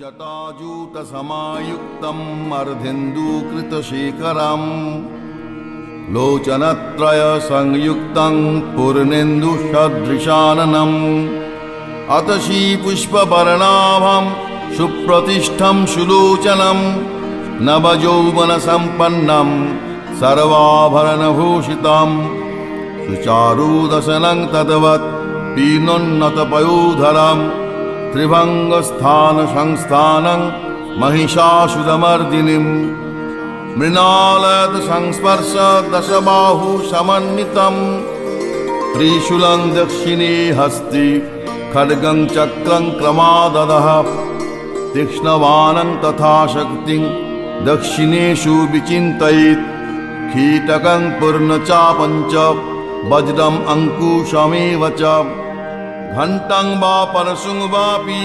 जटाजूटसमायुक्तम् अर्धेन्दुकृतशेखरम् लोचनत्रयसंयुक्तं पूर्णेन्दुसदृशाननम् अतशी पुष्पवर्णाभं सुप्रतिष्ठं सुलोचनं नवयौवनसम्पन्नं सर्वाभरणभूषितं सुचारुदशनं तद्वत् पीनोन्नतपयोधरं त्रिभङ्गस्थानसंस्थानं महिषासुरमर्दिनीं मृणालयसंस्पर्श दशबाहुसमन्वितं त्रिशूलं दक्षिणे हस्ते खड्गं चक्रं क्रमाददः तीक्ष्णबाणं तथा शक्तिं दक्षिणेषु विचिन्तयेत् कीटकं पूर्णचापं च वज्रम् अङ्कुशमेव च घण्टं वा परशुं वापि